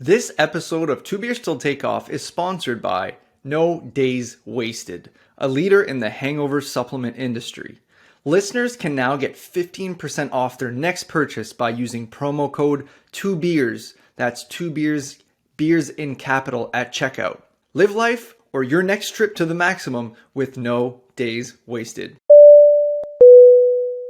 This episode of Two Beers Till Takeoff is sponsored by No Days Wasted, a leader in the hangover supplement industry. Listeners can now get 15% off their next purchase by using promo code 2beers. That's 2beers, beers in capital at checkout. Live life or your next trip to the maximum with No Days Wasted.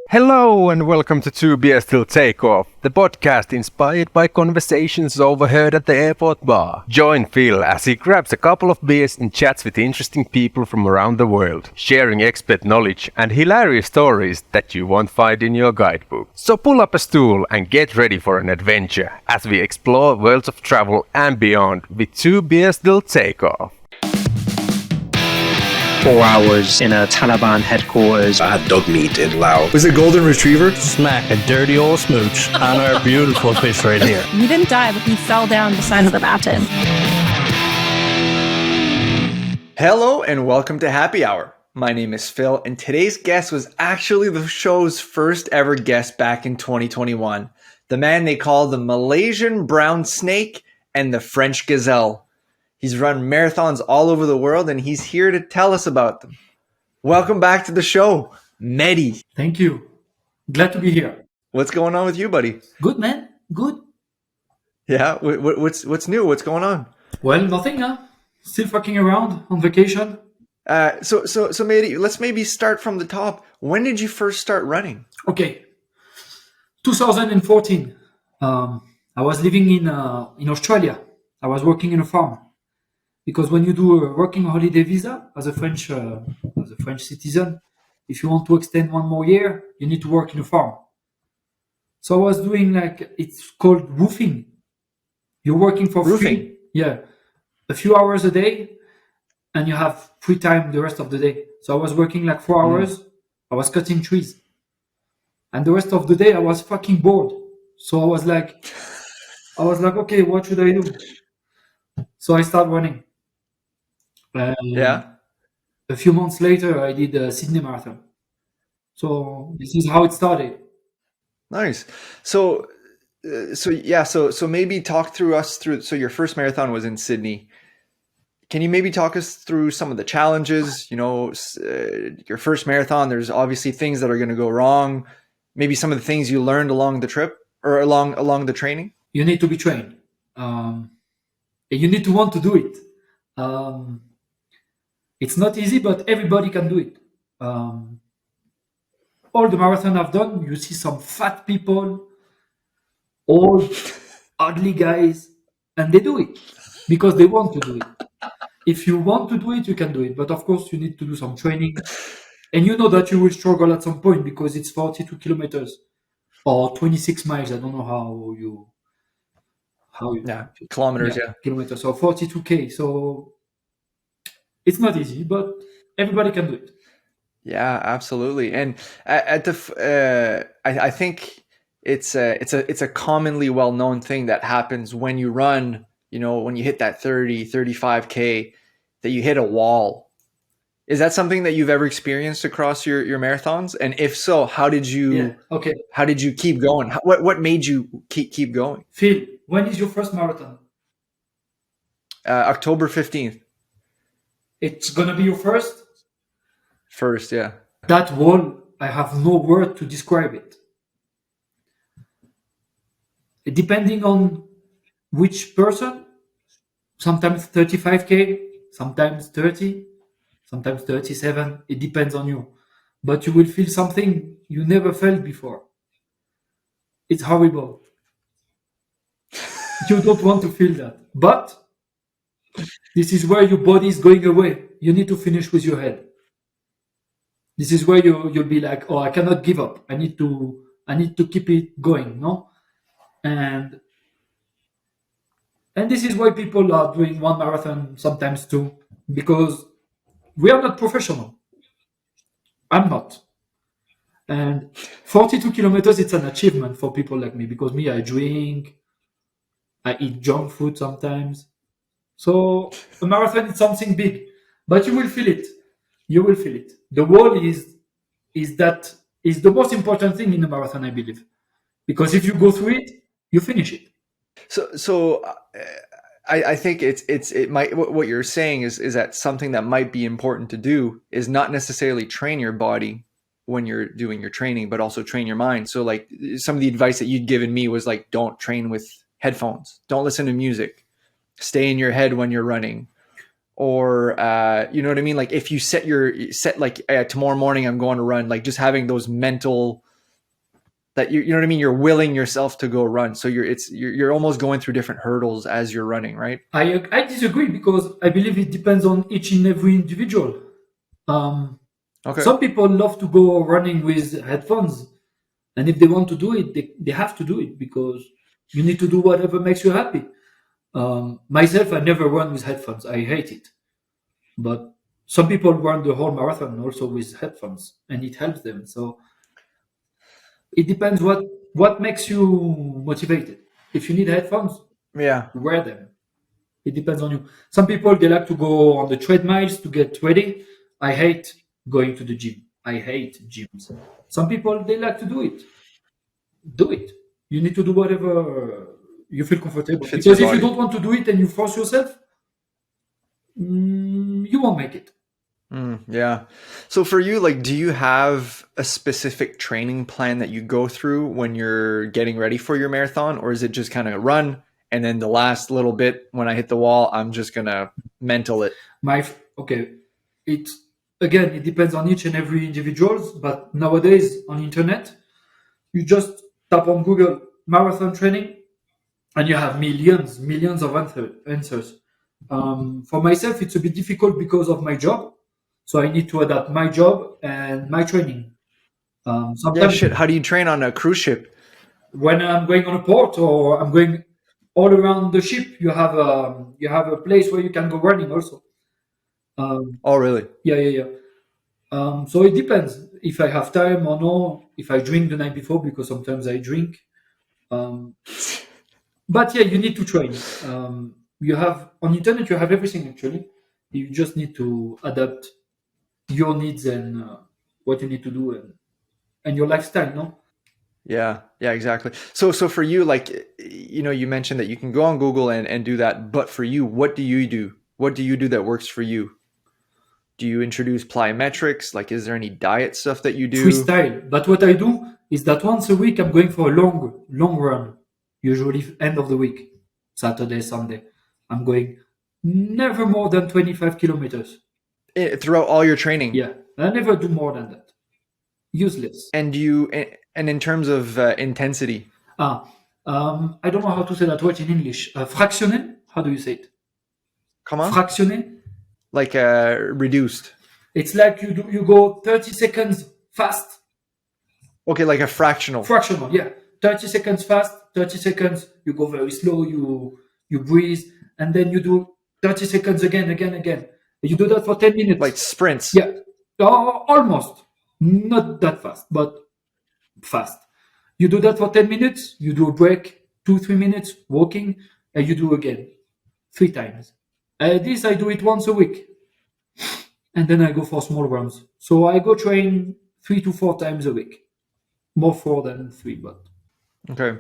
Hello and welcome to Two Beers Till Takeoff, the podcast inspired by conversations overheard at the airport bar. Join Phil as he grabs a couple of beers and chats with interesting people from around the world, sharing expert knowledge and hilarious stories that you won't find in your guidebook. So pull up a stool and get ready for an adventure as we explore worlds of travel and beyond with Two Beers Till Takeoff. 4 hours in a Taliban headquarters. I had dog meat in Laos. Was it Golden Retriever? Smack a dirty old smooch on our beautiful fish right here. He didn't die, but he fell down the side of the mountain. Hello and welcome to Happy Hour. My name is Phil, and today's guest was actually the show's first ever guest back in 2021. The man they call the Malaysian brown snake and the French gazelle. He's run marathons all over the world, and he's here to tell us about them. Welcome back to the show, Mehdi. Thank you. Glad to be here. What's going on with you, buddy? Good, man. Good. Yeah, what's new? What's going on? Well, nothing, huh? Still fucking around on vacation. So Mehdi, let's maybe start from the top. When did you first start running? Okay. 2014. I was living in Australia. I was working in a farm. Because when you do a working holiday visa as a French citizen, if you want to extend 1 more year, you need to work in a farm. So I was doing it's called roofing. You're working for roofing. Free. Yeah. A few hours a day and you have free time the rest of the day. So I was working 4 hours. I was cutting trees. And the rest of the day I was fucking bored. So I was like, okay, what should I do? So I started running. Yeah. A few months later, I did a Sydney Marathon. So this is how it started. Nice. So maybe talk us through. So your first marathon was in Sydney. Can you maybe talk us through some of the challenges? Your first marathon. There's obviously things that are going to go wrong. Maybe some of the things you learned along the trip or along the training. You need to be trained. You need to want to do it. It's not easy, but everybody can do it. All the marathon I've done, you see some fat people, old, ugly guys, and they do it because they want to do it. If you want to do it, you can do it. But of course, you need to do some training. And you know that you will struggle at some point because it's 42 kilometers or 26 miles. I don't know how you kilometers, yeah. Kilometers, so 42k. So it's not easy, but everybody can do it. Yeah, absolutely. And I think it's a commonly well-known thing that happens when you run, when you hit that 35k, that you hit a wall. Is that something that you've ever experienced across your marathons? And if so, how did you keep going? What made you keep going? Phil, when is your first marathon? October 15th. It's going to be your first? First, yeah. That wall, I have no word to describe it. Depending on which person, sometimes 35k, sometimes 30, sometimes 37. It depends on you. But you will feel something you never felt before. It's horrible. You don't want to feel that. But this is where your body is going away. You need to finish with your head. This is where you'll be like, oh, I cannot give up. I need to keep it going, no? And this is why people are doing 1 marathon, sometimes 2, because we are not professional. I'm not. And 42 kilometers, it's an achievement for people like me, because me, I drink, I eat junk food sometimes. So a marathon is something big, but you will feel it. You will feel it. The wall is the most important thing in a marathon, I believe, because if you go through it, you finish it. I think it might, what you're saying is that something that might be important to do is not necessarily train your body when you're doing your training, but also train your mind. So like some of the advice that you'd given me was like, don't train with headphones, don't listen to music, stay in your head when you're running. Or you know what I mean? Like if you set like tomorrow morning I'm going to run, like just having those mental, that you know what I mean, you're willing yourself to go run, so you're almost going through different hurdles as you're running, right? I disagree because I believe it depends on each and every individual. Um, Okay. some people love to go running with headphones, and if they want to do it, they have to do it because you need to do whatever makes you happy. Myself, I never run with headphones. I hate it. But some people run the whole marathon also with headphones, and it helps them. So it depends what makes you motivated. If you need headphones, Yeah. wear them. It depends on you. Some people they like to go on the treadmills to get ready. I hate going to the gym. I hate gyms. Some people they like to do it. Do it. You need to do whatever you feel comfortable. Fits Because your if you body. don't want to do it and you force yourself, you won't make it. Yeah. So for you, like, do you have a specific training plan that you go through when you're getting ready for your marathon, or is it just kind of run and then the last little bit when I hit the wall, I'm just gonna mental it? Okay, it again it depends on each and every individuals. But nowadays on internet, you just tap on Google marathon training, and you have millions of answers. For myself, it's a bit difficult because of my job, so I need to adapt my job and my training. Yeah, Sometimes shit. How do you train on a cruise ship? when I'm going on a port or I'm going all around the ship, you have a place where you can go running also. Um, Oh, really? yeah. So it depends if I have time or no. If I drink the night before, because sometimes I drink. Um, but yeah, you need to train. You have on internet, you have everything actually. You just need to adapt your needs and what you need to do and your lifestyle. No, Yeah, exactly. So for you, like, you mentioned that you can go on Google and do that, but for you, what do you do? What do you do that works for you? Do you introduce plyometrics? Like, is there any diet stuff that you do? freestyle. But what I do is that once a week I'm going for a long run, usually end of the week, Saturday, Sunday. I'm going never more than 25 kilometers. Throughout all your training? Yeah, I never do more than that. Useless. And in terms of intensity, Ah, I don't know how to say that word in English. Fractionné? How do you say it? come on, Fractionné? like reduced. It's like you go 30 seconds fast. Okay, like a fractional. Fractional, yeah. 30 seconds fast, 30 seconds you go very slow, you breathe, and then you do 30 seconds again. You do that for 10 minutes. Like sprints. Yeah, almost. Not that fast, but fast. You do that for 10 minutes, you do a break, 2, 3 minutes walking, and you do again 3 times. This I do it once a week, and then I go for small runs. So I go train 3 to 4 times a week, more 4 than 3, but Okay.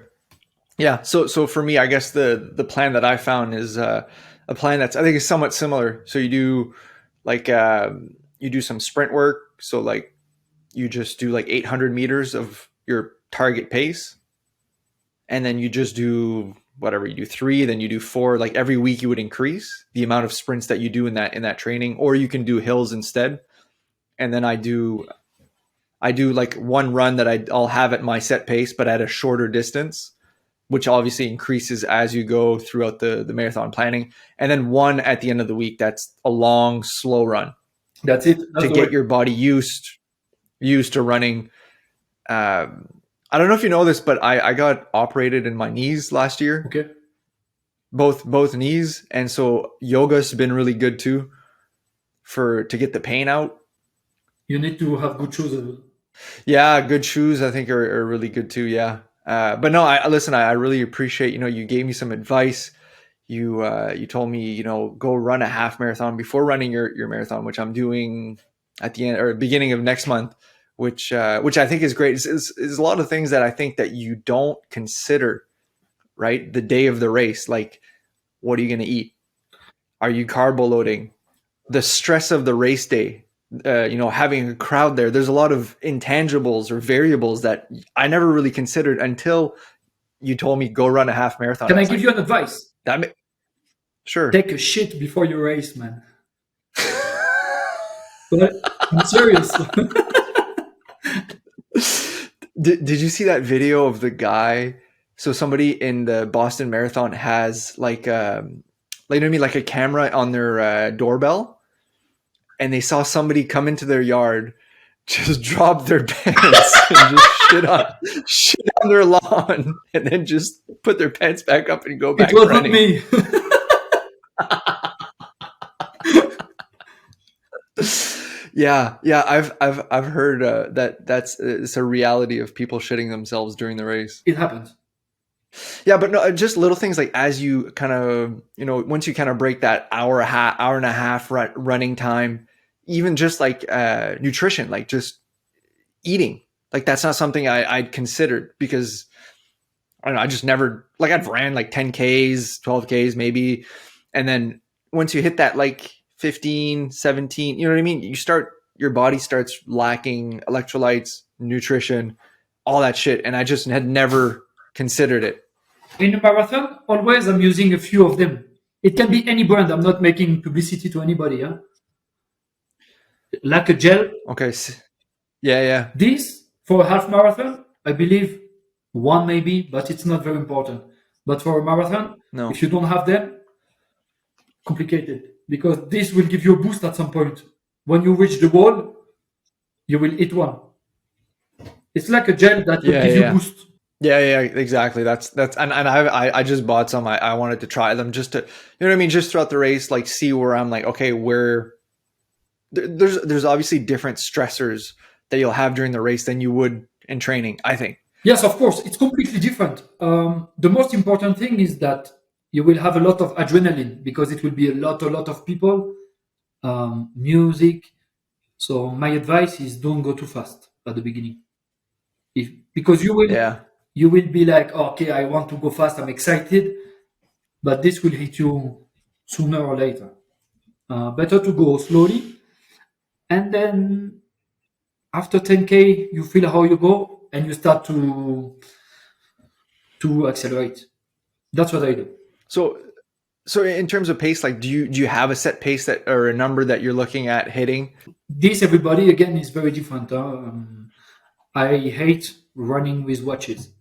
Yeah. So for me, I guess the plan that I found is a plan that's, I think, is somewhat similar. So you do like you do some sprint work. So like you just do like 800 meters of your target pace, and then you just do whatever you do, 3, then you do 4. Like every week you would increase the amount of sprints that you do in that training, or you can do hills instead. And then I do like one run that I'll have at my set pace, but at a shorter distance, which obviously increases as you go throughout the marathon planning. And then one at the end of the week, that's a long, slow run that's it. That's to the get way. your body used to running. I don't know if you know this, but I got operated in my knees last year, Okay. both knees. And so yoga's been really good too to get the pain out. You need to have good shoes. Yeah, good shoes I think are really good too. Yeah. But no, listen, I really appreciate, you gave me some advice. You told me, go run a half marathon before running your marathon, which I'm doing at the end or beginning of next month, which I think is great. Is a lot of things that I think that you don't consider right? The day of the race, like, what are you going to eat? Are you carbo loading? The stress of the race day, having a crowd there. There's a lot of intangibles or variables that I never really considered until you told me go run a half marathon. Can I give you an advice? Sure. Take a shit before you race, man. But I'm serious. Did you see that video of the guy? So somebody in the Boston Marathon has like a camera on their doorbell, and they saw somebody come into their yard, just drop their pants and just shit on their lawn, and then just put their pants back up and go back It was running. not me. Yeah, I've heard it's a reality of people shitting themselves during the race. It happens. Yeah, but no, just little things like as you kind of, once you kind of break that hour and a half running time, even just like nutrition, like just eating, like that's not something I'd considered because I don't know, I just never, like I've ran like 10Ks, 12Ks maybe. And then once you hit that like 15, 17, you know what I mean? Your body starts lacking electrolytes, nutrition, all that shit. And I just had never considered it. In a marathon, always I'm using a few of them. It can be any brand. I'm not making publicity to anybody. Huh? Like a gel. Okay. Yeah. This, for a half marathon, I believe one maybe, but it's not very important. But for a marathon, No. if you don't have them, complicated. Because this will give you a boost at some point. When you reach the wall, you will eat one. It's like a gel that will give you boost. Yeah, exactly. That's and I just bought some. I wanted to try them just to, you know what I mean, just throughout the race, like see where I'm like, okay, there's obviously different stressors that you'll have during the race than you would in training, I think. Yes, of course, it's completely different. The most important thing is that you will have a lot of adrenaline because it will be a lot of people, music. So my advice is don't go too fast at the beginning, because you will be like, okay, I want to go fast, I'm excited, but this will hit you sooner or later. Better to go slowly, and then after 10K, you feel how you go, and you start to accelerate. That's what I do. So in terms of pace, like do you have a set pace that or a number that you're looking at hitting? This everybody again is very different. I hate running with watches.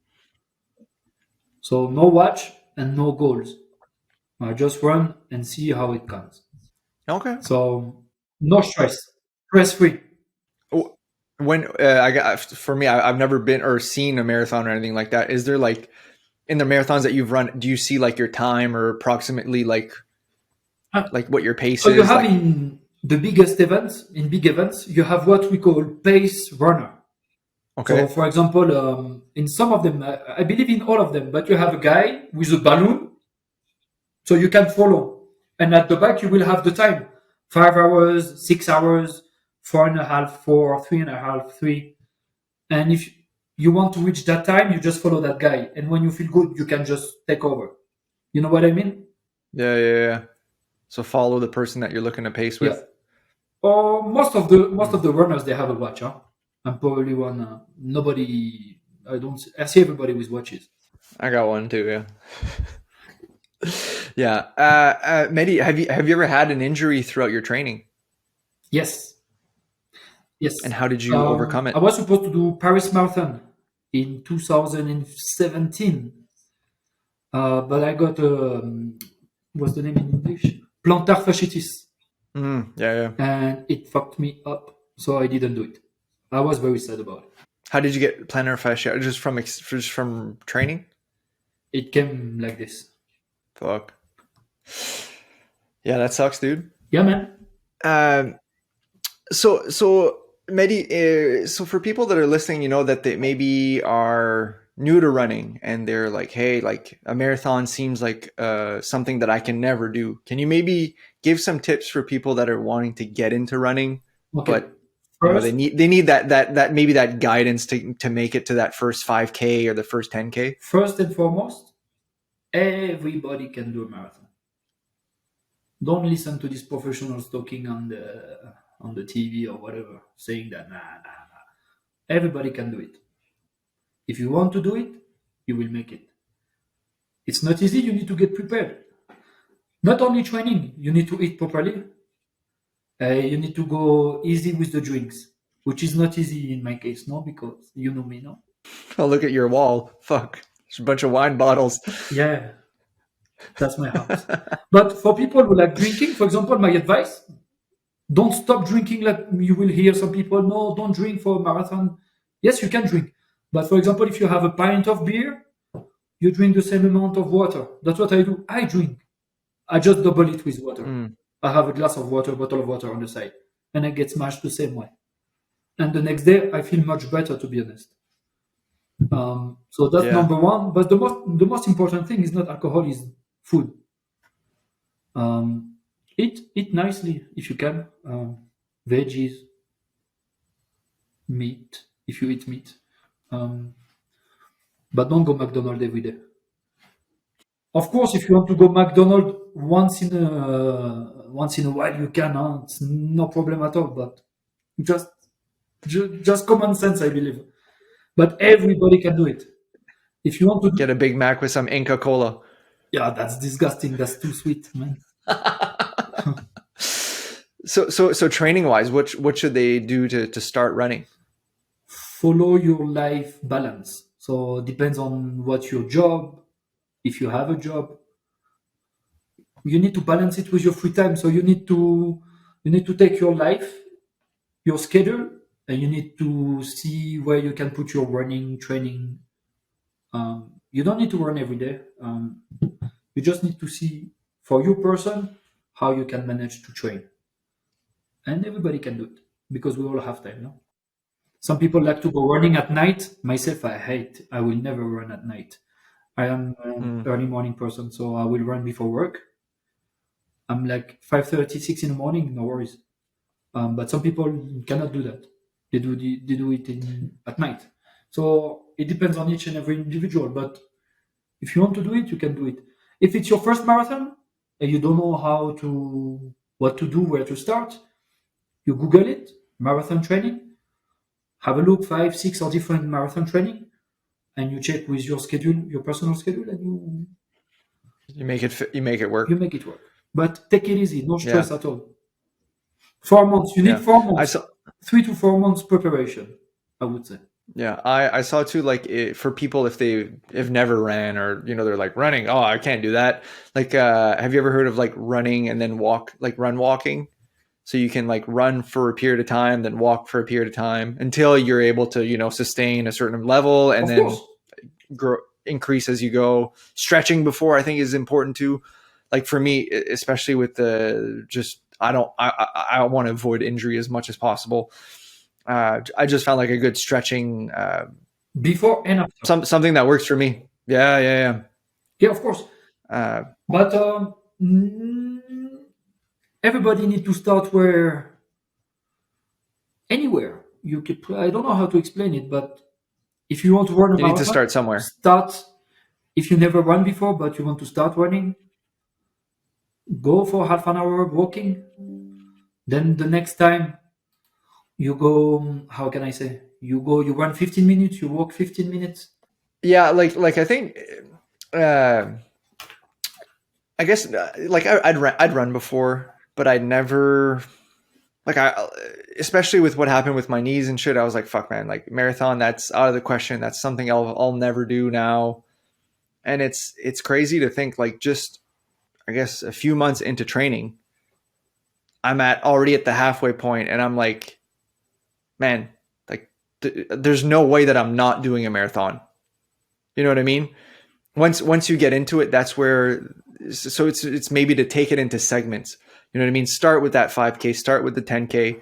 So no watch and no goals. I just run and see how it comes. Okay. So no stress, stress free. When I've never been or seen a marathon or anything like that. Is there like in the marathons that you've run, do you see like your time or approximately like what your pace so is? You have in the biggest events, you have what we call pace runner. Okay. So, for example, in some of them, I believe in all of them, but you have a guy with a balloon, so you can follow. And at the back, you will have the time: 5 hours, 6 hours, 4.5, 4, 3.5, 3. And if you want to reach that time, you just follow that guy. And when you feel good, you can just take over. You know what I mean? Yeah. So follow the person that you're looking to pace with. Yeah. Or most of the runners, they have a watch. Huh? I'm probably one. I see everybody with watches. I got one too. Yeah. Yeah. Mehdi, have you ever had an injury throughout your training? Yes. And how did you overcome it? I was supposed to do Paris Marathon in 2017, but I got what's the name in English? Plantar fasciitis. Yeah. And it fucked me up, so I didn't do it. I was very sad about it. How did you get plantar fascia? Just from training? It came like this. Fuck. Yeah, that sucks, dude. Yeah, man. So Mehdi, so for people that are listening, that they maybe are new to running and they're like, hey, like a marathon seems like something that I can never do. Can you maybe give some tips for people that are wanting to get into running, but they need that maybe that guidance to make it to that first 5K or the first 10K? First and foremost, Everybody can do a marathon. Don't listen to these professionals talking on the TV or whatever, saying that nah. Everybody can do it. If you want to do it, you will make it. It's not easy. You need to get prepared. Not only training, you need to eat properly. You need to go easy with the drinks, which is not easy in my case, no, because you know me, no. Oh, look at your wall. Fuck. There's a bunch of wine bottles. Yeah, that's my house. But for people who like drinking, for example, my advice: don't stop drinking. Like you will hear some people, no, don't drink for a marathon. Yes, you can drink, but for example, if you have a pint of beer, you drink the same amount of water. That's what I do. I drink. I just double it with water. I have a glass of water, bottle of water on the side, and I get smashed the same way. And the next day, I feel much better, to be honest. So that's Yeah. number one. But the most important thing is not alcohol; is food. Eat nicely if you can. Veggies, meat if you eat meat. But don't go McDonald's every day. Of course, if you want to go McDonald's once in a while, you can. Huh? It's no problem at all. But just common sense, I believe. But everybody can do it. If you want to do, Get a Big Mac with some Inca Cola. yeah, that's disgusting. That's too sweet, man. So training wise, what should they do to start running? Follow your life balance. So it depends on what's your job. If you have a job, you need to balance it with your free time. So you need to take your life, your schedule, and you need to see where you can put your running training. You don't need to run every day. You just need to see for your person how you can manage to train. And everybody can do it because we all have time, no? Some people like to go running at night. Myself, I hate. I will never run at night. I am an early morning person, so I will run before work. I'm like 5:30, 6 in the morning, no worries. But some people cannot do that. They do it at night. So it depends on each and every individual. But if you want to do it, you can do it. If it's your first marathon and you don't know what to do, where to start, you Google it, marathon training. Have a look, 5, 6 or different marathon training, and you check with your schedule, your personal schedule, and You make it work. you make it work. But take it easy, no stress at all. 4 months. You need 4 months. 3 to 4 months preparation, I would say. Yeah, I saw too, like for people if they've never ran or they're like running, oh, I can't do that. Like have you ever heard of like running and then run walking? So you can like run for a period of time, then walk for a period of time until you're able to sustain a certain level and then grow, increase as you go. Stretching before, I think, is important too. Like for me, especially with I want to avoid injury as much as possible. I just found like a good stretching before and after. Something that works for me. Yeah, of course. But everybody need to start anywhere you could. I don't know how to explain it, but if you want to run a marathon, you need to start somewhere. Start if you never run before, but you want to start running. Go for half an hour walking. Then the next time you go, how can I say? You run 15 minutes, you walk 15 minutes. Yeah, like I think, I guess like I'd run before, but I'd never especially with what happened with my knees and shit. I was like, fuck, man, like marathon, that's out of the question. That's something I'll never do now. And it's crazy to think like just, I guess, a few months into training, I'm already at the halfway point, and I'm like, man, like there's no way that I'm not doing a marathon. You know what I mean? Once you get into it, that's where. So it's maybe to take it into segments. You know what I mean? Start with that 5K, start with the 10K.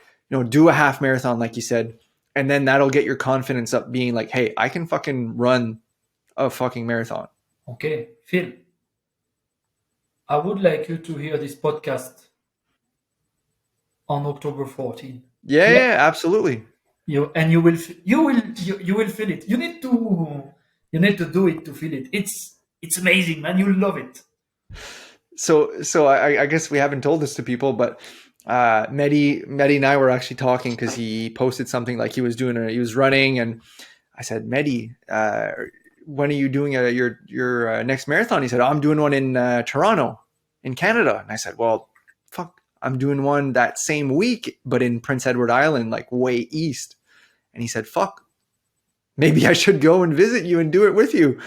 Do a half marathon, like you said, and then that'll get your confidence up, being like, hey, I can fucking run a fucking marathon. Okay, Phil. I would like you to hear this podcast on October 14th. Yeah, absolutely. You will feel it. You need to do it to feel it. It's amazing, man. You'll love it. So I guess we haven't told this to people, but Mehdi and I were actually talking because he posted something like he was running, and I said, Mehdi, when are you doing your next marathon? He said, oh, I'm doing one in Toronto, in Canada. And I said, well, fuck, I'm doing one that same week, but in Prince Edward Island, like way east. And he said, fuck, maybe I should go and visit you and do it with you.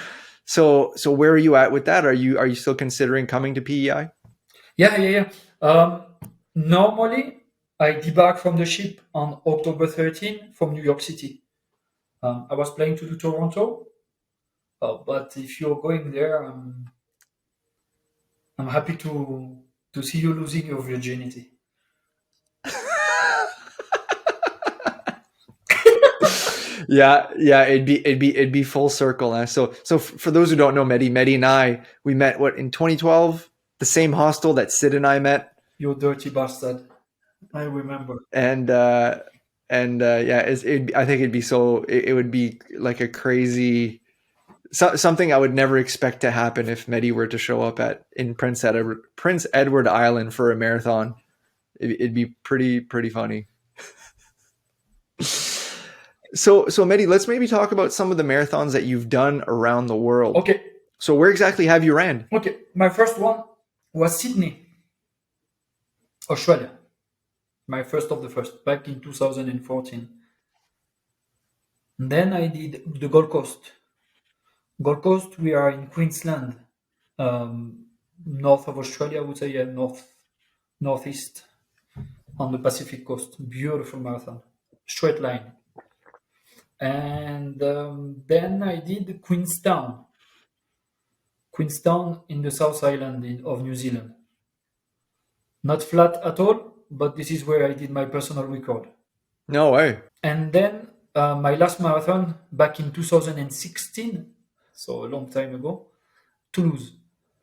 So where are you at with that? Are you still considering coming to PEI? Yeah. Normally, I debark from the ship on October 13 from New York City. I was planning to do Toronto, but if you're going there, I'm happy to see you losing your virginity. Yeah, it'd be full circle. Huh? So for those who don't know, Mehdi and I, we met in 2012, the same hostel that Sid and I met, You dirty bastard. I remember. and yeah, I think it would be like a crazy something I would never expect to happen if Mehdi were to show up in Prince Edward Island for a marathon. It'd be pretty funny. So Mehdi, let's maybe talk about some of the marathons that you've done around the world. Okay. So where exactly have you ran? Okay. My first one was Sydney, Australia. My first of the first, back in 2014. And then I did the Gold Coast. Gold Coast, we are in Queensland, north of Australia, I would say, yeah, northeast on the Pacific coast. Beautiful marathon, straight line. And then I did Queenstown in the South Island of New Zealand. Not flat at all, but this is where I did my personal record. No way. And then my last marathon back in 2016, so a long time ago, Toulouse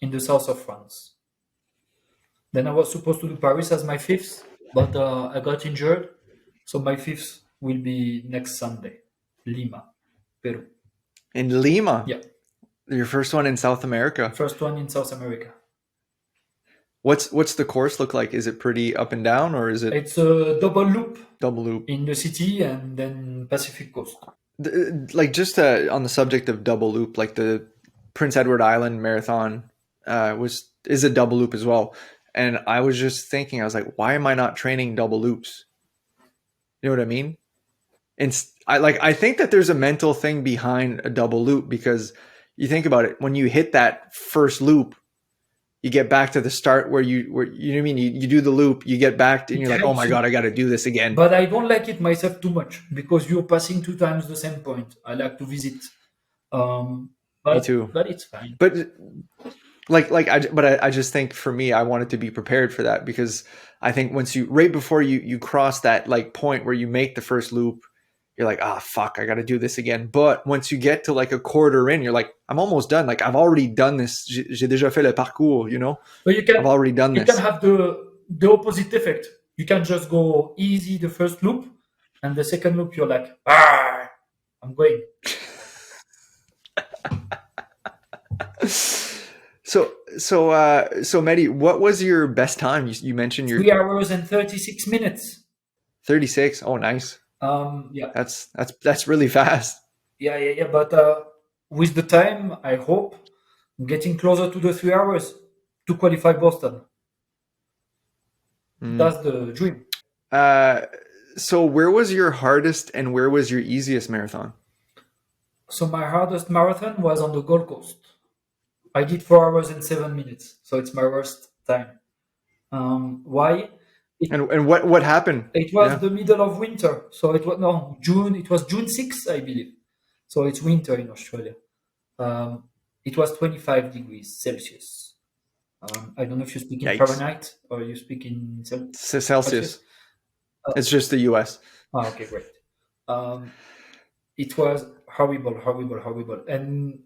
in the south of France. Then I was supposed to do Paris as my fifth, but I got injured, so my fifth will be next Sunday, Lima, Peru. In Lima? Yeah. Your first one in South America. First one in South America. What's the course look like? Is it pretty up and down, or is it? It's a double loop. Double loop in the city and then Pacific coast. Like just on the subject of double loop, like the Prince Edward Island Marathon is a double loop as well. And I was just thinking, I was like, why am I not training double loops? You know what I mean? And I think that there's a mental thing behind a double loop, because you think about it, when you hit that first loop, you get back to the start where you know what I mean? You do the loop, you get back and you're like, oh my God, I got to do this again. But I don't like it myself too much, because you're passing 2 times the same point. I like to visit. Me too. But it's fine. But I just think for me, I wanted to be prepared for that, because I think right before you cross that like point where you make the first loop, you're like, fuck, I got to do this again. But once you get to like a quarter in, you're like, I'm almost done. Like I've already done this. J'ai déjà fait le parcours, you know? But I've already done this. You can have the opposite effect. You can just go easy the first loop, and the second loop, you're like, I'm going. So Mehdi, what was your best time? You mentioned your 3 hours and 36 minutes. 36. Oh, nice. Yeah. That's really fast. Yeah. But with the time, I hope I'm getting closer to the 3 hours to qualify Boston. That's the dream. So where was your hardest and where was your easiest marathon? So my hardest marathon was on the Gold Coast. I did 4 hours and 7 minutes, so it's my worst time. Why? And what happened? It was the middle of winter, so it was June. It was June 6th, I believe. So it's winter in Australia. It was 25 degrees Celsius. I don't know if you speak in Fahrenheit or you speak in Celsius. It's just the US. Okay, great. It was horrible. And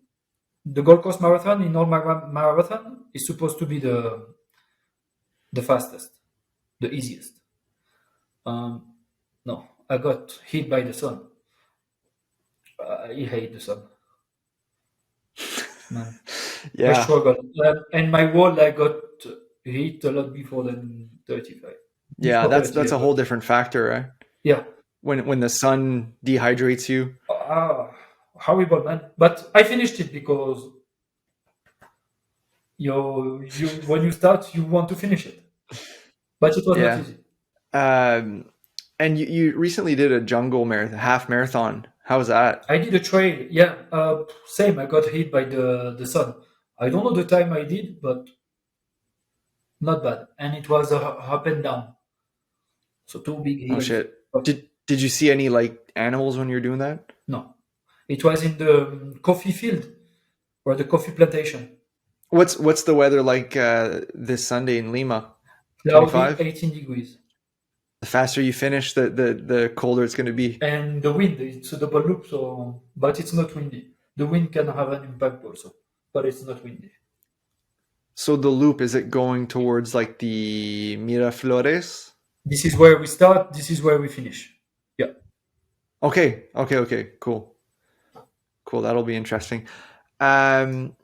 the Gold Coast Marathon, in all my marathon, is supposed to be the fastest, the easiest. No, I got hit by the sun. I hate the sun. Man. I Yeah, struggled. And my wall, I got hit a lot before than 35. yeah, Before that's 30, that's I a got. whole different factor, right? Yeah. When the sun dehydrates you. Horrible, man. But I finished it because you when you start, you want to finish it. But it was not Yeah. easy. Um, and you recently did a jungle marathon, half marathon. How was that? I did a trail. Yeah. Same. I got hit by the sun. I don't know the time I did, but not bad. And it was up and down. So two big Oh hills. shit. But Did you see any like animals when you were doing that? no, it was in the coffee field or the coffee plantation. What's the weather like this Sunday in Lima? Cloudy, 25? 18 degrees. The faster you finish, the colder it's going to be. And the wind, it's a double loop, so but it's not windy. The wind can have an impact also, but it's not windy. So the loop, is it going towards like the Miraflores? This is where we start. This is where we finish. Yeah. Okay, cool. Cool, that'll be interesting. Um,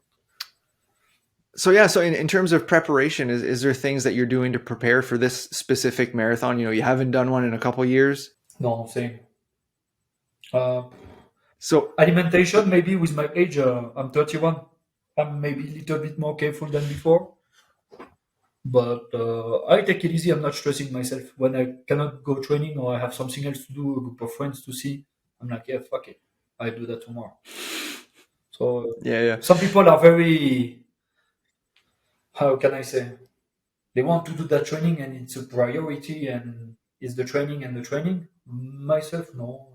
so yeah, so in terms of preparation, is there things that you're doing to prepare for this specific marathon? You know, you haven't done one in a couple years. No, same. Uh, So alimentation, maybe with my age, I'm 31. I'm maybe a little bit more careful than before, but I take it easy. I'm not stressing myself when I cannot go training or I have something else to do, a group of friends to see. I'm like, yeah, fuck it. I do that tomorrow. So yeah. some people are very, how can I say? They want to do that training and it's a priority and it's the training and the training. Myself, no.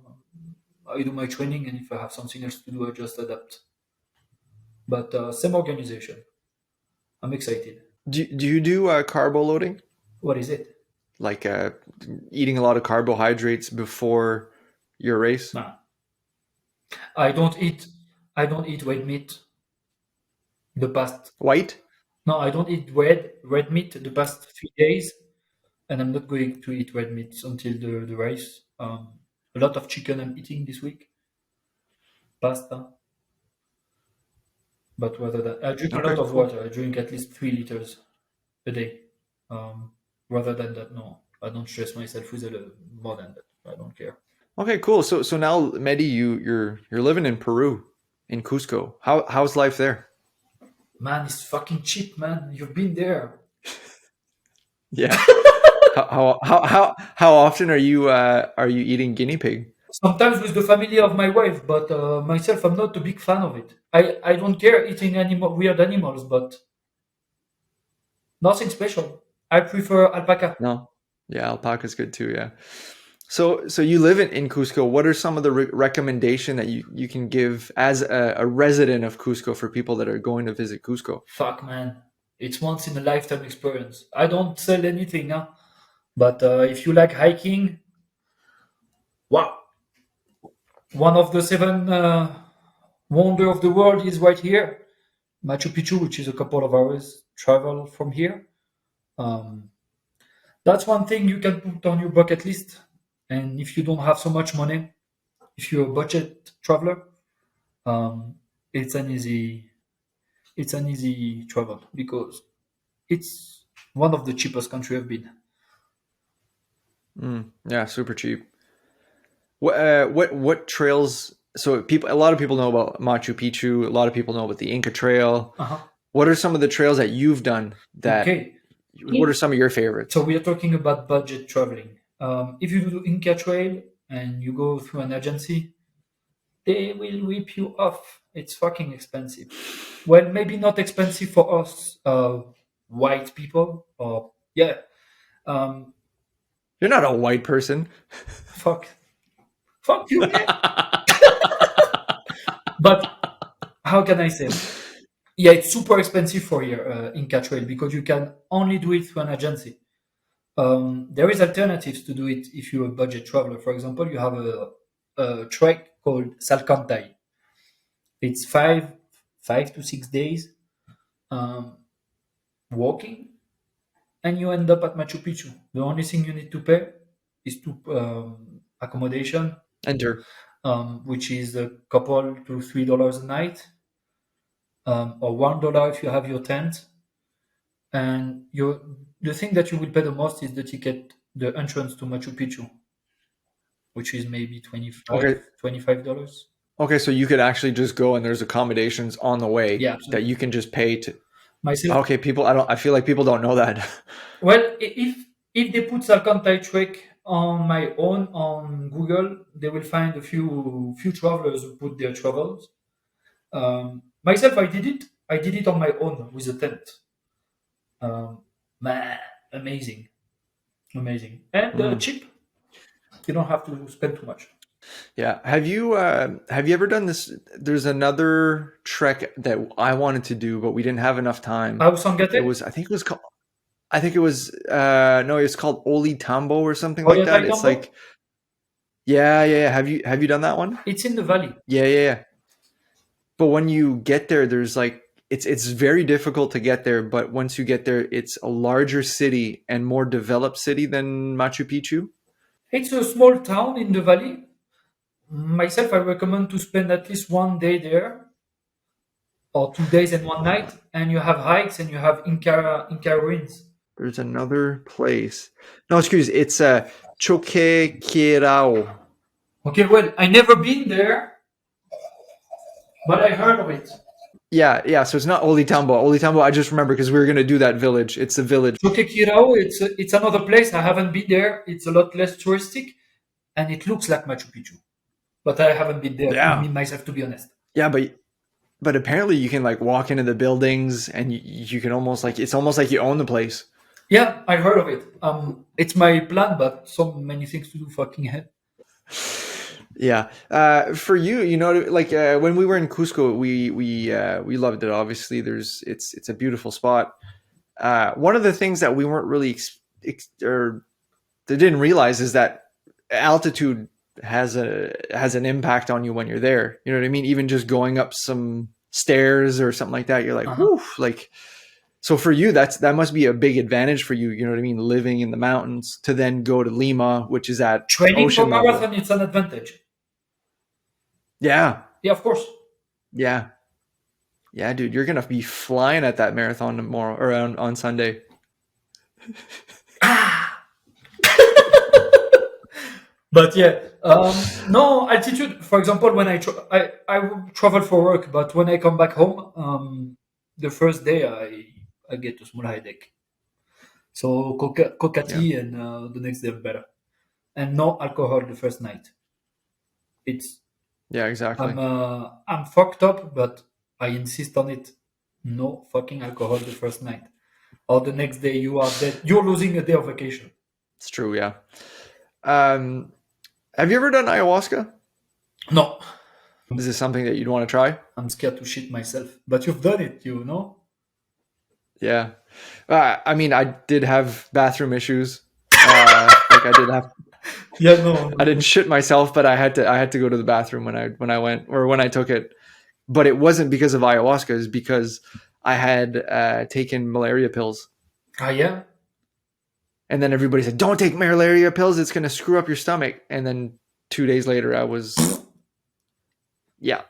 I do my training and if I have something else to do, I just adapt. But same organization. I'm excited. Do you do carbo loading? What is it? Like eating a lot of carbohydrates before your race? Nah. I don't eat. I don't eat red meat. The past. White? No, I don't eat red meat the past 3 days, and I'm not going to eat red meat until the race. A lot of chicken I'm eating this week. Pasta. But rather than I drink a Okay, lot of cool. water. I drink at least 3 liters a day. Rather than that, no, I don't stress myself with more than that. I don't care. Okay, cool. So now, Mehdi, you're living in Peru, in Cusco. How's life there? Man, it's fucking cheap, man. You've been there. Yeah. How often are you eating guinea pig? Sometimes with the family of my wife, but myself, I'm not a big fan of it. I don't care eating weird animals, but nothing special. I prefer alpaca. No. Yeah, alpaca's good too. Yeah. So you live in Cusco. What are some of the recommendation that you can give as a resident of Cusco for people that are going to visit Cusco? Fuck, man. It's once in a lifetime experience. I don't sell anything, huh? But if you like hiking, wow. One of the seven wonder of the world is right here. Machu Picchu, which is a couple of hours travel from here. Um, that's one thing you can put on your bucket list. And if you don't have so much money, if you're a budget traveler, um, it's an easy travel because it's one of the cheapest country I've been. Yeah, super cheap. What trails? So a lot of people know about Machu Picchu. A lot of people know about the Inca Trail. Uh-huh. What are some of the trails that you've done that? Okay, What are some of your favorites? so we are talking about budget traveling. If you do Inca Trail and you go through an agency, they will rip you off. It's fucking expensive. Well, maybe not expensive for us white people, or yeah. Um, You're not a white person. fuck, fuck you, man. But how can I say? Yeah, it's super expensive for your Inca Trail because you can only do it through an agency. There is alternatives to do it if you're a budget traveler. For example, you have a trek called Salcantay. It's 5 to 6 days um, walking, and you end up at Machu Picchu. The only thing you need to pay is to accommodation, Enter. which is a couple to $3 a night. or $1 if you have your tent. And the thing that you will pay the most is the ticket, the entrance to Machu Picchu, which is maybe Okay. $25. Okay, so you could actually just go and there's accommodations on the way Yeah, that absolutely. you can just pay to. Myself, Okay, I feel like people don't know that. well, if they put Salcantay Trek on my own on Google, they will find a few travelers who put their travels. Myself, I did it. I did it on my own with a tent. Um, man, amazing, amazing, and cheap. You don't have to spend too much. Yeah. Have you ever done this? There's another trek that I wanted to do, but we didn't have enough time. How Sangate? It was I think it was called no, it's called Oli Tambo or something like that. Oyatai It's Tambo? like yeah. Have you done that one? It's in the valley. Yeah. But when you get there, there's like it's very difficult to get there, but once you get there, it's a larger city and more developed city than Machu Picchu. It's a small town in the valley. Myself, I recommend to spend at least one day there, or 2 days and one night, and you have hikes and you have Inca ruins. There's another place. No, excuse. It's Choquequirao. Okay, well, I never been there, but I heard of it. Yeah. So it's not Oli Tambo. Oli Tambo, I just remember because we were gonna do that village. It's the village. Choquequirao, it's another place. I haven't been there. It's a lot less touristic, and it looks like Machu Picchu, but I haven't been there. Yeah. Me myself, to be honest. Yeah, but apparently you can like walk into the buildings and you can almost like it's almost like you own the place. Yeah, I heard of it. It's my plan, but so many things to do. Fucking hell. Yeah. For you, like when we were in Cusco, we loved it. Obviously, it's a beautiful spot. One of the things that we weren't really or they didn't realize is that altitude has an impact on you when you're there. You know what I mean? Even just going up some stairs or something like that, you're like, whew, like. So for you, that must be a big advantage for you. You know what I mean? Living in the mountains to then go to Lima, which is at Training for ocean level. marathon, it's an advantage. Yeah. Yeah, of course. Yeah, dude, you're gonna be flying at that marathon tomorrow or on Sunday. But yeah, no altitude. For example, when I travel for work, but when I come back home, the first day I get a small headache. So coca tea, and the next day I'm better. And no alcohol the first night. It's Yeah, exactly. I'm fucked up, but I insist on it. No fucking alcohol the first night, or the next day you are dead. You're losing a day of vacation. It's true. Yeah. Have you ever done ayahuasca? No, Is this something that you'd want to try? I'm scared to shit myself. But you've done it, you know. Yeah. I mean, I did have bathroom issues. Like I did have. Yeah, no. I didn't shit myself, but I had to go to the bathroom when I went or when I took it. But it wasn't because of ayahuasca. It's because I had taken malaria pills. Ah, yeah. And then everybody said, "Don't take malaria pills. It's going to screw up your stomach." And then 2 days later, I was, yeah.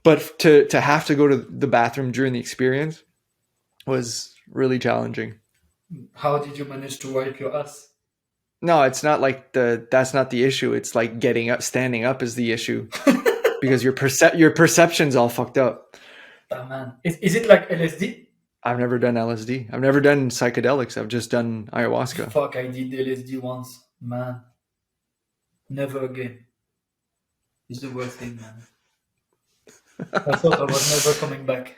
But to have to go to the bathroom during the experience was really challenging. How did you manage to wipe your ass? No, it's not like that's not the issue. It's like getting up, standing up is the issue because your perception's all fucked up. Oh, man. Is it like LSD? I've never done LSD. I've never done psychedelics. I've just done ayahuasca. Fuck, I did LSD once. Man. Never again. It's the worst thing, man. I thought I was never coming back.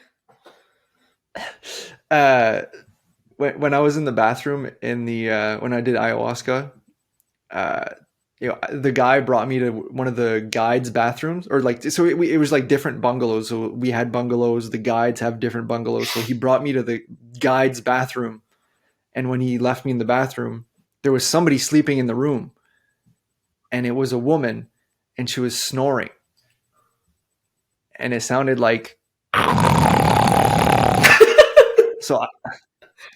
When I was in the bathroom when I did ayahuasca, the guy brought me to one of the guides' bathrooms, or like so it was like different bungalows. So we had bungalows. The guides have different bungalows. So he brought me to the guide's bathroom, and when he left me in the bathroom, there was somebody sleeping in the room, and it was a woman, and she was snoring, and it sounded like.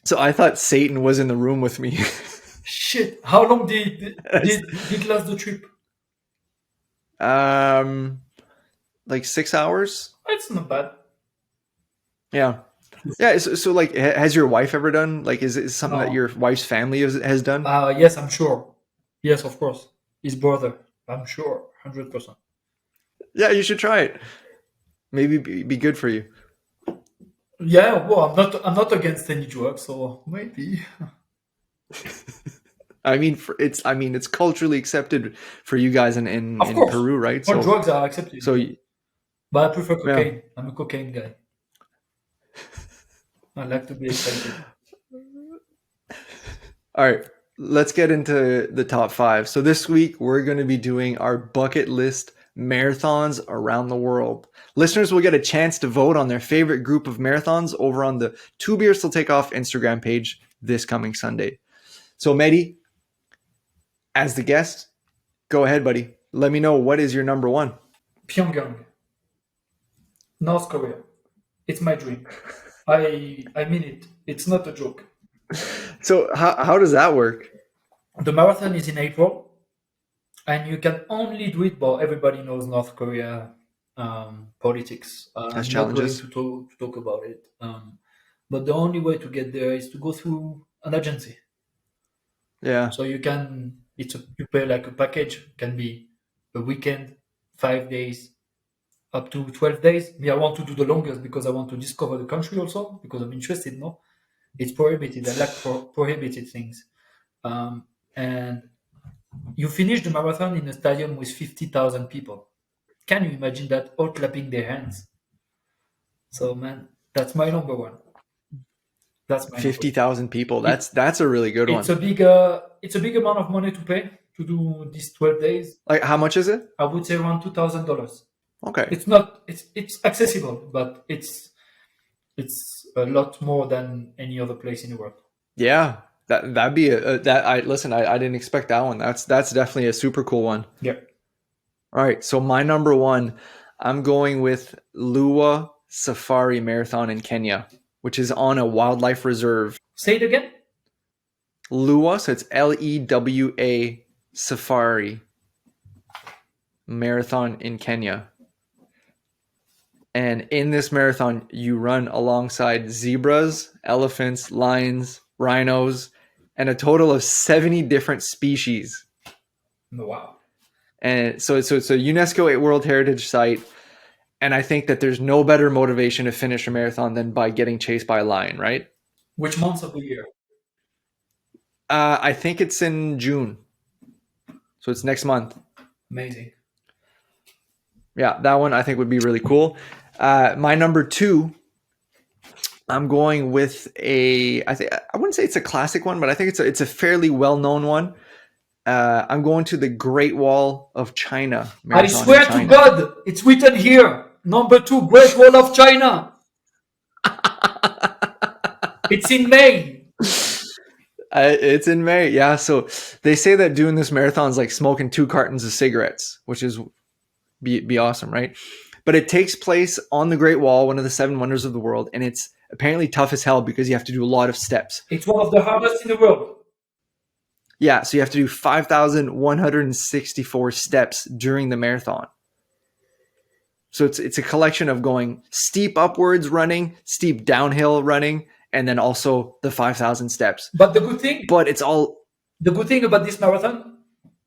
So I thought Satan was in the room with me. Shit. How long did last the trip? Like 6 hours. It's not bad. Yeah. Yeah. So like, has your wife ever done, like, is it something that No. your wife's family has done? Yes, I'm sure. Yes, of course. His brother. I'm sure. 100%. Yeah, you should try it. Maybe be good for you. Yeah, well, I'm not against any drugs, so maybe. I mean, it's culturally accepted for you guys Of in course. Peru, right? All So, drugs are accepted. so But I prefer yeah. cocaine. I'm a cocaine guy. I like to be excited. All right, let's get into the top 5. So this week we're going to be doing our bucket list marathons around the world. Listeners will get a chance to vote on their favorite group of marathons over on the Two Beers Till Take Off Instagram page this coming Sunday. So Mehdi, as the guest, go ahead, buddy. Let me know, what is your number 1? Pyongyang, North Korea. It's my dream. I mean it. It's not a joke. So how does that work? The marathon is in April, and you can only do it. But everybody knows North Korea politics. Has I'm not going challenges? to talk about it. But the only way to get there is to go through an agency. Yeah. So you pay like a package. Can be a weekend, 5 days, up to 12 days. Me, I want to do the longest because I want to discover the country also because I'm interested. No, it's prohibited. I like prohibited things. And you finish the marathon in a stadium with 50,000 people. Can you imagine that, all clapping their hands? So man, that's my number 1. That's my number 50,000 people. It- That's a really good one. it's a big amount of money to pay to do these 12 days. Like, how much is it? I would say around $2,000. Okay. It's accessible, but it's a lot more than any other place in the world. Yeah. That'd be I didn't expect that one. That's definitely a super cool one. Yeah. All right. So my number 1, I'm going with Lua Safari Marathon in Kenya, which is on a wildlife reserve. Say it again. Lua, so it's Lewa Safari Marathon in Kenya. And in this marathon, you run alongside zebras, elephants, lions, rhinos, and a total of 70 different species. Wow. And so it's a UNESCO World Heritage Site. And I think that there's no better motivation to finish a marathon than by getting chased by a lion, right? Which months of the year? I think it's in June. So it's next month. Amazing. Yeah, that one I think would be really cool. My number 2, I'm going with I wouldn't say it's a classic one, but I think it's a fairly well-known one. I'm going to the Great Wall of China Marathon. I swear to God, it's written here. Number 2, Great Wall of China. It's in May. It's in May. Yeah. So they say that doing this marathon is like smoking 2 cartons of cigarettes, which is be awesome, right? But it takes place on the Great Wall, one of the 7 wonders of the world, and it's apparently tough as hell because you have to do a lot of steps. It's one of the hardest in the world. Yeah, so you have to do 5,164 steps during the marathon. So it's a collection of going steep upwards running, steep downhill running, and then also the 5,000 steps. But the good thing about this marathon,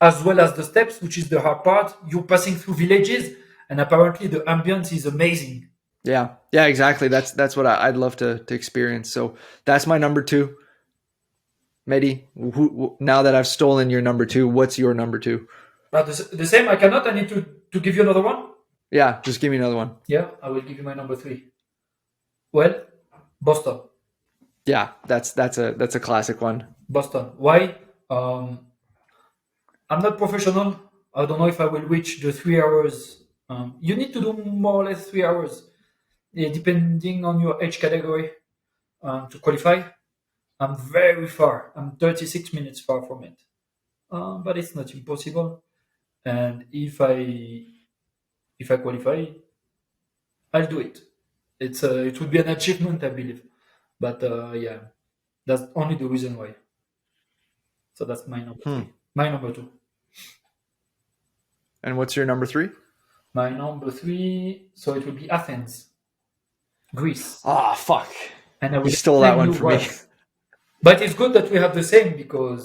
as well as the steps, which is the hard part, you're passing through villages, and apparently the ambience is amazing. Yeah, exactly. That's what I'd love to experience. So that's my number 2. Mehdi, now that I've stolen your number 2, what's your number 2? The same, I cannot. I need to give you another one. Yeah, just give me another one. Yeah, I will give you my number 3. Well, Boston. Yeah, that's a classic one. Boston. Why? I'm not professional. I don't know if I will reach the 3 hours. You need to do more or less 3 hours, depending on your age category, to qualify. I'm very far. I'm 36 minutes far from it, but it's not impossible. And if I qualify, I'll do it. It would be an achievement, I believe. But yeah, that's only the reason why. So that's my number 3. My number 2. And what's your number 3? My number 3. So it will be Athens, Greece. Ah, fuck. And I will You stole that explain one you from me. why. But it's good that we have the same because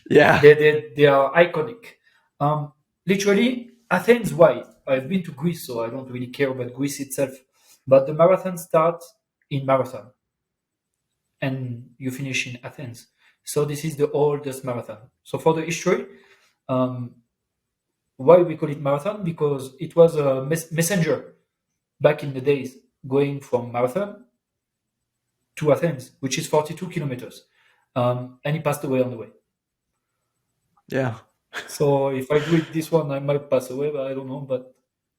Yeah. they are iconic. Literally, Athens, why? I've been to Greece, so I don't really care about Greece itself. But the marathon starts in Marathon and you finish in Athens. So this is the oldest marathon. So for the history, um, why we call it marathon? Because it was a messenger back in the days going from Marathon to Athens, which is 42 kilometers. And he passed away on the way. Yeah. So if I do it this one, I might pass away, but I don't know. But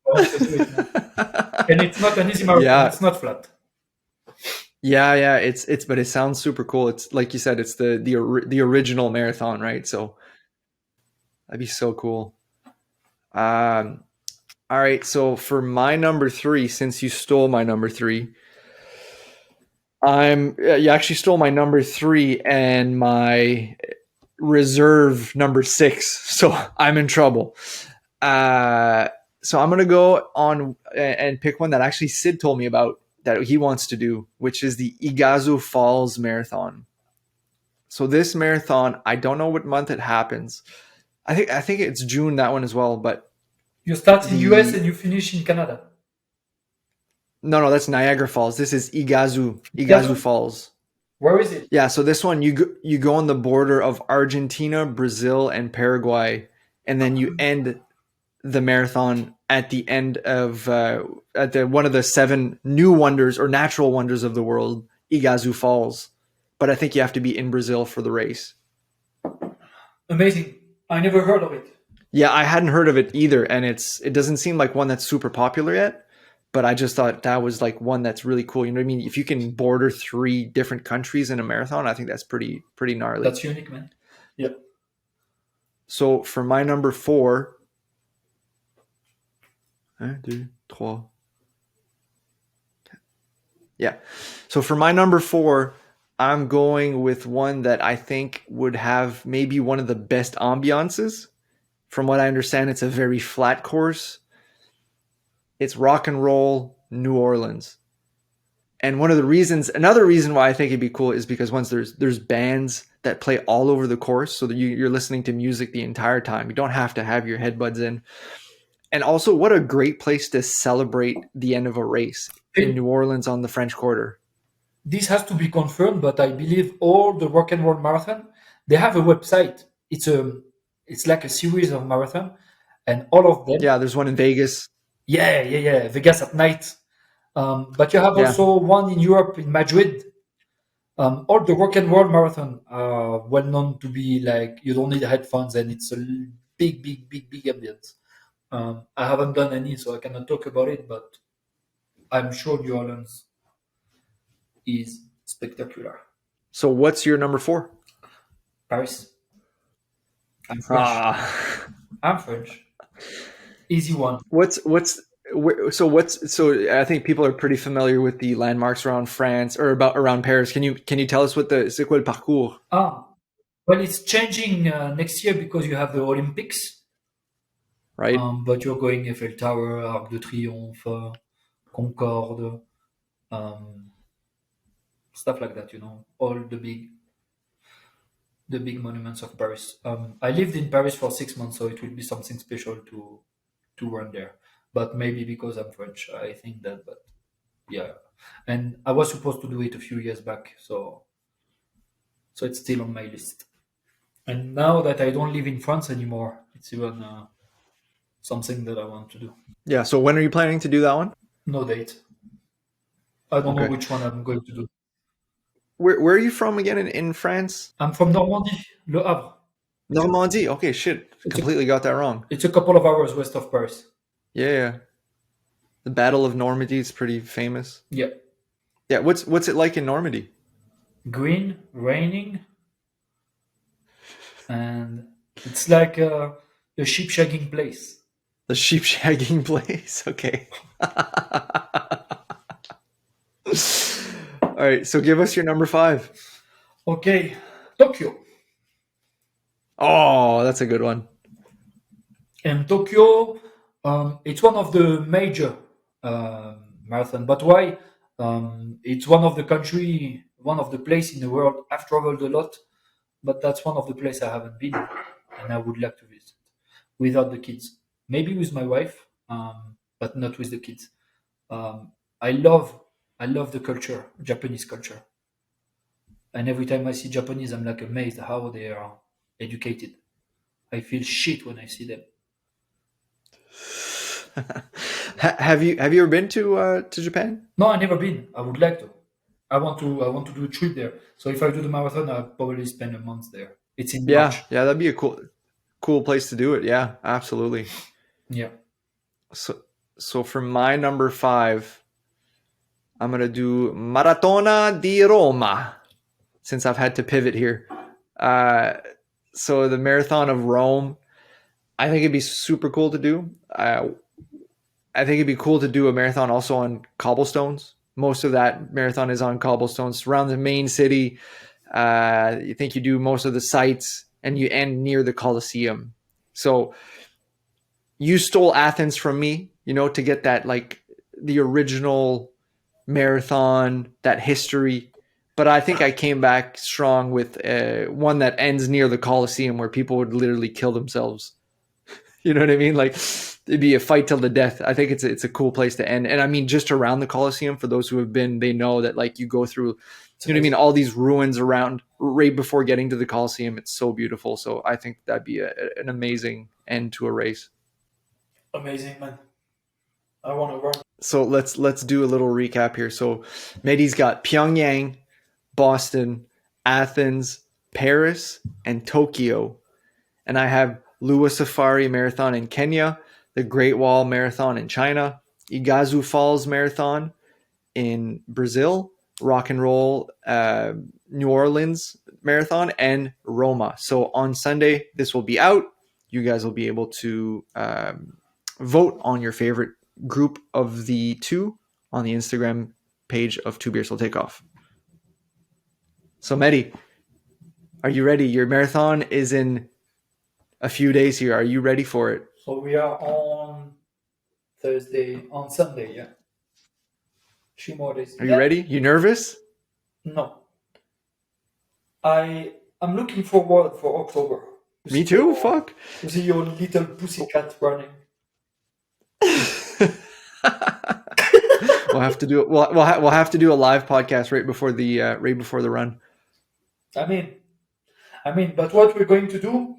I want to do it now. And it's not an easy marathon. Yeah. It's not flat. Yeah. It's but it sounds super cool. It's like you said, it's the original marathon, right? So that'd be so cool. All right. So for my number 3, since you stole my number 3, you actually stole my number 3 and my reserve number 6. So I'm in trouble. So I'm gonna go on and pick one that actually Sid told me about that he wants to do, which is the Iguazu Falls Marathon. So this marathon, I don't know what month it happens. I think it's June, that one as well. But You start in US and you finish in Canada. no, that's Niagara Falls. This is Iguazu Iguazu? Falls. Where is it? Yeah, so this one you go on the border of Argentina, Brazil, and Paraguay, and then you end the marathon at the end of one of the 7 new wonders or natural wonders of the world, Iguazu Falls. But I think you have to be in Brazil for the race. Amazing. I never heard of it. Yeah, I hadn't heard of it either, and it doesn't seem like one that's super popular yet. But I just thought that was like one that's really cool. You know what I mean? If you can border 3 different countries in a marathon, I think that's pretty gnarly. That's unique, man. Yeah. So for my number 4, 1, 2, 3. Yeah. So for my number 4, I'm going with one that I think would have maybe one of the best ambiances. From what I understand, it's a very flat course. It's rock and roll New Orleans. And another reason why I think it'd be cool is because once there's bands that play all over the course, so that you're listening to music the entire time. You don't have to have your headbuds in. And also, what a great place to celebrate the end of a race in New Orleans on the French Quarter. This has to be confirmed, but I believe all the rock and roll marathon, they have a website. It's like a series of marathon, and all of them. Yeah, there's one in Vegas. Yeah. Vegas at night. But you have also one in Europe, in Madrid. All the rock and roll marathon are well known to be like you don't need headphones and it's a big ambience. I haven't done any, so I cannot talk about it, but I'm sure New Orleans is spectacular. So what's your number 4? Paris. I'm French. I'm French. Easy one. So I think people are pretty familiar with the landmarks around France or around Paris. Can you tell us c'est quoi le parcours? Well, it's changing next year because you have the Olympics. Right. But you're going Eiffel Tower, Arc de Triomphe, Concorde, stuff like that, all the big monuments of Paris. I lived in Paris for 6 months, so it will be something special to run there. But maybe because I'm French, I think that. But yeah, and I was supposed to do it a few years back, so it's still on my list. And now that I don't live in France anymore, it's even something that I want to do. Yeah. So when are you planning to do that one? No date. I don't know which one I'm going to do. Where are you from again in France? I'm from Normandy, Le Havre. Normandy. Okay, shit. Completely got that wrong. It's a couple of hours west of Paris. Yeah. The Battle of Normandy is pretty famous. Yeah. Yeah. What's it like in Normandy? Green, raining, and it's like a sheep shagging place. The sheep shagging place. Okay. All right. So give us your number 5. Okay. Tokyo. Oh, that's a good one. And Tokyo, it's one of the major marathon. But why It's one of the country, one of the place in the world. I've traveled a lot, but that's one of the place I haven't been, and I would like to visit without the kids. Maybe with my wife, but not with the kids. Um, I love, I love the culture, Japanese culture, and every time I see Japanese, I'm like amazed how they are educated. I feel shit when I see them. Have you ever been to Japan? No, I never been. I would like to. I want to do a trip there. So if I do the marathon, I'll probably spend a month there. It's in March. Yeah, that'd be a cool place to do it. Yeah, absolutely. Yeah. So for my number 5, I'm gonna do Maratona di Roma, since I've had to pivot here. So the Marathon of Rome, I think it'd be super cool to do. I think it'd be cool to do a marathon also on cobblestones. Most of that marathon is on cobblestones around the main city. You think you do most of the sites, and you end near the Colosseum. So you stole Athens from me, to get that, like, the original marathon, that history. But I think I came back strong with one that ends near the Colosseum, where people would literally kill themselves. You know what I mean? Like, it'd be a fight till the death. I think it's a cool place to end. And I mean, just around the Colosseum, for those who have been, they know that, like, you go through, you know what I mean, all these ruins around right before getting to the Colosseum. It's so beautiful. So I think that'd be an amazing end to a race. Amazing, man. I want to run. So let's do a little recap here. So Mehdi's got Pyongyang, Boston, Athens, Paris, and Tokyo. And I have Lua Safari Marathon in Kenya, the Great Wall Marathon in China, Iguazu Falls Marathon in Brazil, Rock and Roll New Orleans Marathon, and Roma. So on Sunday, this will be out. You guys will be able to vote on your favorite group of the 2 on the Instagram page of Two Beers Till Takeoff. So Mehdi, are you ready? Your marathon is in a few days here. Are you ready for it? So we are on Sunday, yeah. 3 more days. Are you ready? You nervous? No. I'm looking forward for October. Me too. Fuck. To see your little pussycat running. We'll have to do it. We'll have to do a live podcast right before the run. I mean, but what we're going to do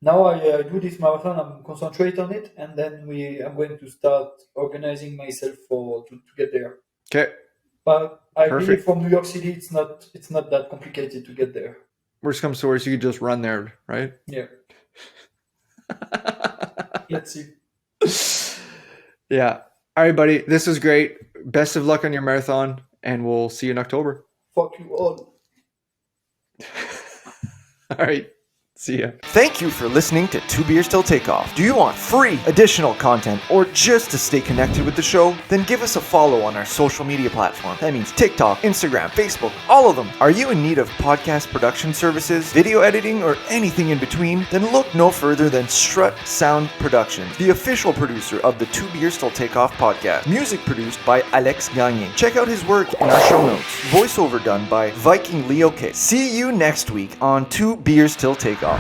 now, I do this marathon. I'm concentrate on it, and then I'm going to start organizing myself to get there. Okay. But I Perfect. believe from New York City, it's not that complicated to get there. Worst comes to worst, you could just run there, right? Yeah. Let's see. Yeah. All right, buddy. This was great. Best of luck on your marathon, and we'll see you in October. Fuck you all. All right. See ya. Thank you for listening to Two Beers Till Takeoff. Do you want free additional content or just to stay connected with the show? Then give us a follow on our social media platform. That means TikTok, Instagram, Facebook, all of them. Are you in need of podcast production services, video editing, or anything in between? Then look no further than Strut Sound Productions, the official producer of the Two Beers Till Takeoff podcast. Music produced by Alex Gagné. Check out his work in our show notes. Voiceover done by Viking Leo K. See you next week on Two Beers Till Takeoff.